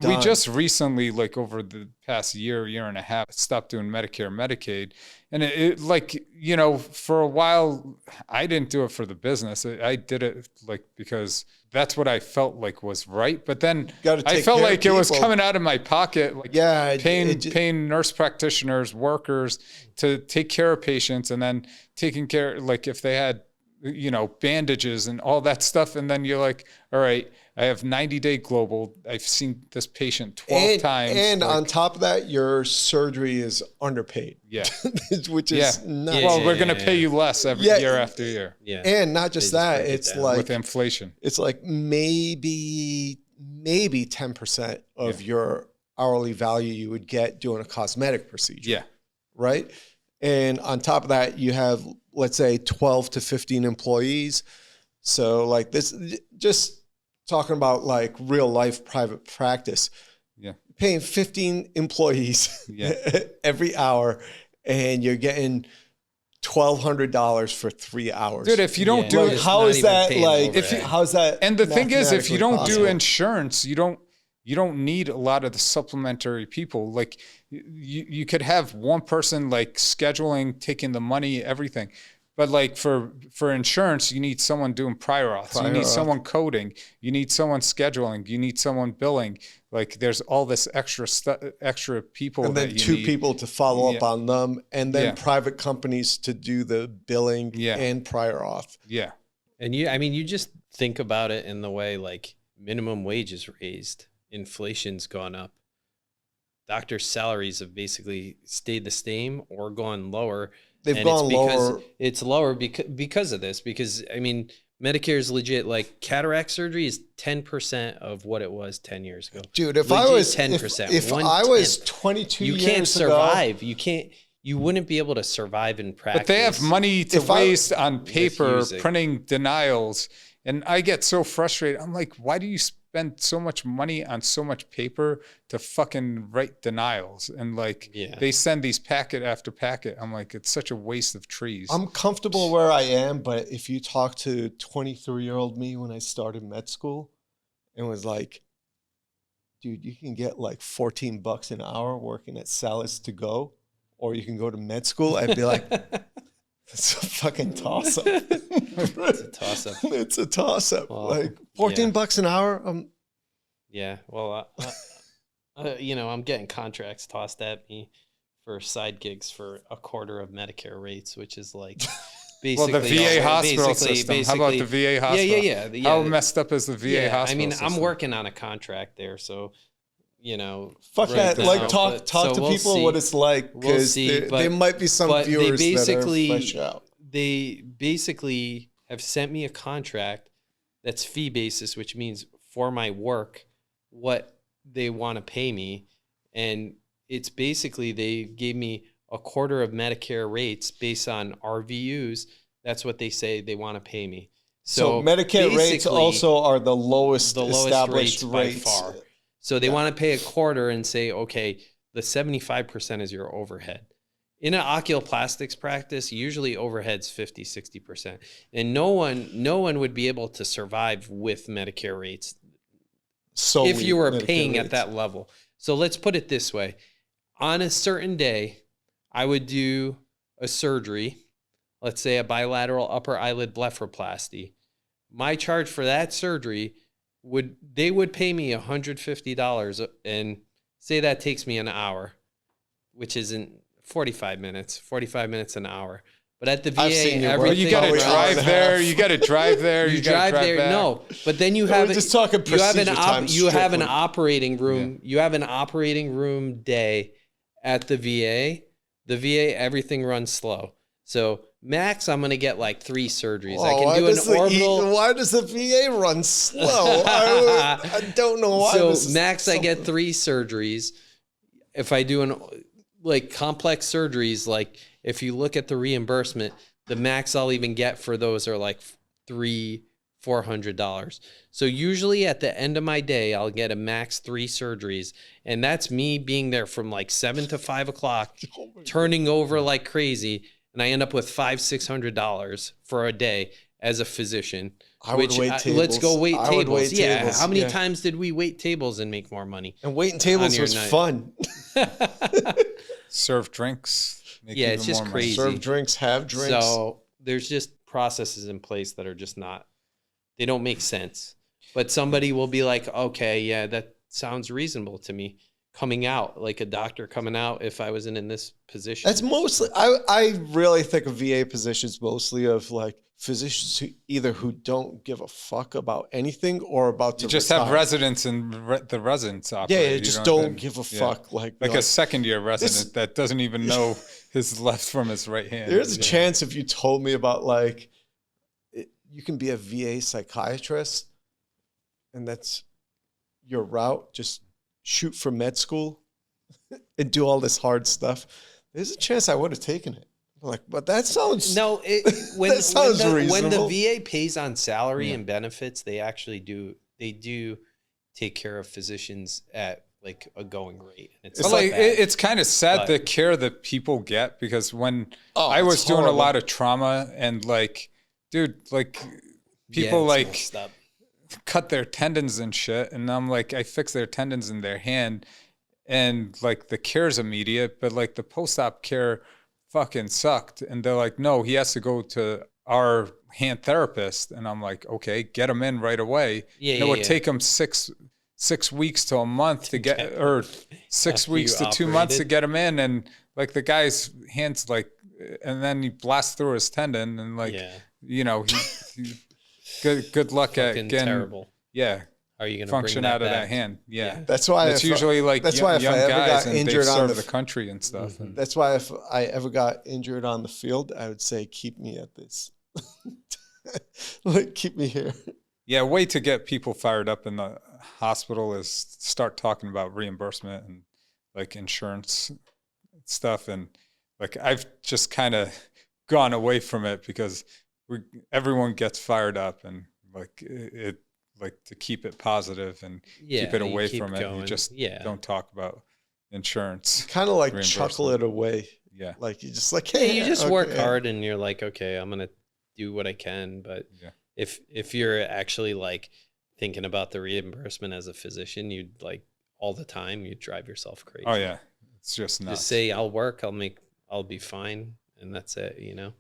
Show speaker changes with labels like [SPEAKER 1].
[SPEAKER 1] We just recently, like over the past year and a half, stopped doing Medicare and Medicaid. And it like, for a while, I didn't do it for the business. I did it like because that's what I felt like was right. But then I felt like it was coming out of my pocket, like paying nurse practitioners, workers to take care of patients, and then taking care, like if they had, bandages and all that stuff. And then you're like, all right, I have 90-day global. I've seen this patient 12 times.
[SPEAKER 2] And on top of that, your surgery is underpaid.
[SPEAKER 1] Yeah.
[SPEAKER 2] Which is nuts.
[SPEAKER 1] Well, we're going to pay you less every year after year.
[SPEAKER 2] Yeah. And not just that, it's like
[SPEAKER 1] with inflation.
[SPEAKER 2] It's like maybe 10% of your hourly value you would get doing a cosmetic procedure.
[SPEAKER 1] Yeah.
[SPEAKER 2] Right? And on top of that, you have, let's say, 12 to 15 employees. So like this, just talking about like real life private practice, paying 15 employees every hour, and you're getting $1,200 for 3 hours.
[SPEAKER 1] Dude, if you don't do it,
[SPEAKER 2] how is that like? How's that?
[SPEAKER 1] And the thing is, if you don't
[SPEAKER 2] possible?
[SPEAKER 1] do insurance, you don't need a lot of the supplementary people. Like you could have one person like scheduling, taking the money, everything. But like for insurance, you need someone doing prior auths. You need someone coding. You need someone scheduling. You need someone billing. Like there's all this extra people.
[SPEAKER 2] And then two people to follow up on them. And then private companies to do the billing and prior auth.
[SPEAKER 1] Yeah.
[SPEAKER 3] And you just think about it in the way like minimum wage is raised. Inflation's gone up. Doctors' salaries have basically stayed the same or gone lower.
[SPEAKER 2] They've gone lower.
[SPEAKER 3] It's lower because of this. Because, Medicare is legit. Like cataract surgery is 10% of what it was 10 years ago.
[SPEAKER 2] Dude, if I was
[SPEAKER 3] 10%,
[SPEAKER 2] if I was 22 years ago,
[SPEAKER 3] you can't survive. You wouldn't be able to survive in practice.
[SPEAKER 1] But they have money to waste on paper, printing denials. And I get so frustrated. I'm like, why do you spend so much money on so much paper to fucking write denials? And like, they send these packet after packet. I'm like, it's such a waste of trees.
[SPEAKER 2] I'm comfortable where I am, but if you talk to 23-year-old me when I started med school and was like, dude, you can get like $14 an hour working at Salads to Go, or you can go to med school, I'd be like, it's a fucking toss-up.
[SPEAKER 3] It's a toss-up.
[SPEAKER 2] It's a toss-up. Well, like $14 an hour.
[SPEAKER 3] Yeah. Well, I'm getting contracts tossed at me for side gigs for a quarter of Medicare rates, which is like basically
[SPEAKER 1] the VA hospital system. How about the VA hospital?
[SPEAKER 3] Yeah.
[SPEAKER 1] How messed up is the VA hospital system?
[SPEAKER 3] I'm working on a contract there, so
[SPEAKER 2] fuck that. Like talk to people what it's like, because there might be some viewers that are fresh out.
[SPEAKER 3] They basically have sent me a contract that's fee basis, which means for my work, what they want to pay me. And it's basically, they gave me a quarter of Medicare rates based on RVUs. That's what they say they want to pay me.
[SPEAKER 2] So Medicare rates also are the lowest established
[SPEAKER 3] rates by far. So they want to pay a quarter and say, okay, the 75% is your overhead. In an oculoplastics practice, usually overhead's 50, 60%. And no one would be able to survive with Medicare rates if you were paying at that level. So let's put it this way. On a certain day, I would do a surgery, let's say a bilateral upper eyelid blepharoplasty. My charge for that surgery would pay me $150 and say that takes me an hour, which isn't 45 minutes an hour. But at the VA, everything
[SPEAKER 1] you got to drive there. You got to drive there.
[SPEAKER 3] You drive there. Back. No, but then you have
[SPEAKER 2] just talking procedure time.
[SPEAKER 3] You have an operating room. Yeah. You have an operating room day at the VA. The VA, everything runs slow. So max, I'm going to get like 3 surgeries. I can do an orbital.
[SPEAKER 2] Why does the VA run slow? I don't know why.
[SPEAKER 3] So max, I get 3 surgeries. If I do complex surgeries, like if you look at the reimbursement, the max I'll even get for those are like $400. So usually at the end of my day, I'll get a max 3 surgeries. And that's me being there from like 7 to 5 o'clock, turning over like crazy. And I end up with $500-600 for a day as a physician.
[SPEAKER 2] I would wait tables.
[SPEAKER 3] Let's go wait
[SPEAKER 2] I would
[SPEAKER 3] tables.
[SPEAKER 2] wait
[SPEAKER 3] Yeah.
[SPEAKER 2] tables.
[SPEAKER 3] How many
[SPEAKER 2] Yeah.
[SPEAKER 3] times did we wait tables and make more money?
[SPEAKER 2] And waiting tables
[SPEAKER 3] your
[SPEAKER 2] was
[SPEAKER 3] night?
[SPEAKER 2] fun.
[SPEAKER 1] Serve drinks. Make
[SPEAKER 3] Yeah,
[SPEAKER 1] even
[SPEAKER 3] it's just
[SPEAKER 1] more money.
[SPEAKER 3] crazy.
[SPEAKER 2] Serve drinks, have drinks.
[SPEAKER 3] So there's just processes in place that are just not, they don't make sense. But somebody will be like, okay, yeah, that sounds reasonable to me. Coming out, like a doctor coming out if I wasn't in this position.
[SPEAKER 2] That's mostly, I really think of VA positions mostly of like physicians who don't give a fuck about anything or about to
[SPEAKER 1] You just
[SPEAKER 2] retire.
[SPEAKER 1] have residents and the residents operate.
[SPEAKER 2] Yeah,
[SPEAKER 1] You
[SPEAKER 2] just
[SPEAKER 1] know,
[SPEAKER 2] don't give a fuck. Like
[SPEAKER 1] a second year resident that doesn't even know his left from his right hand.
[SPEAKER 2] There's a chance if you told me about like, you can be a VA psychiatrist and that's your route, just shoot for med school and do all this hard stuff. There's a chance I would have taken it. I'm like, but that sounds
[SPEAKER 3] when
[SPEAKER 2] reasonable.
[SPEAKER 3] the VA pays on salary and benefits, they actually do take care of physicians at like a going rate. It's
[SPEAKER 1] like it's kind of sad the care that people get, because when I was doing a lot of trauma and like, dude, like people like cut their tendons and shit, and I'm like, I fix their tendons in their hand, and like the care's immediate, but like the post-op care fucking sucked, and they're like, no, he has to go to our hand therapist, and I'm like, okay, get him in right away. It would take him 6 weeks to a month to get, or 6 weeks to 2 months to get him in, and like the guy's hands like, and then he blasts through his tendon, and like, you know, he good luck at getting
[SPEAKER 3] terrible.
[SPEAKER 1] Yeah.
[SPEAKER 3] Are you going to
[SPEAKER 1] function
[SPEAKER 3] bring
[SPEAKER 1] out of
[SPEAKER 3] back?
[SPEAKER 1] that hand? Yeah.
[SPEAKER 2] That's why
[SPEAKER 1] it's usually like
[SPEAKER 2] that's why
[SPEAKER 1] young
[SPEAKER 2] if I ever
[SPEAKER 1] guys
[SPEAKER 2] got
[SPEAKER 1] and
[SPEAKER 2] injured
[SPEAKER 1] they
[SPEAKER 2] on
[SPEAKER 1] serve the country and stuff. And
[SPEAKER 2] that's why if I ever got injured on the field, I would say, keep me at this. Like, keep me here.
[SPEAKER 1] Yeah, a way to get people fired up in the hospital is start talking about reimbursement and like insurance stuff. And like, I've just kind of gone away from it because everyone gets fired up, and like it like to keep it positive and keep it away from it. You just don't talk about insurance.
[SPEAKER 2] Kind of like chuckle it away.
[SPEAKER 1] Yeah.
[SPEAKER 2] Like you just like, hey,
[SPEAKER 3] you just work hard and you're like, okay, I'm going to do what I can. But if you're actually like thinking about the reimbursement as a physician, you'd like all the time, you drive yourself crazy.
[SPEAKER 1] Oh yeah. It's just nuts.
[SPEAKER 3] Just say, I'll work, I'll be fine. And that's it, you know?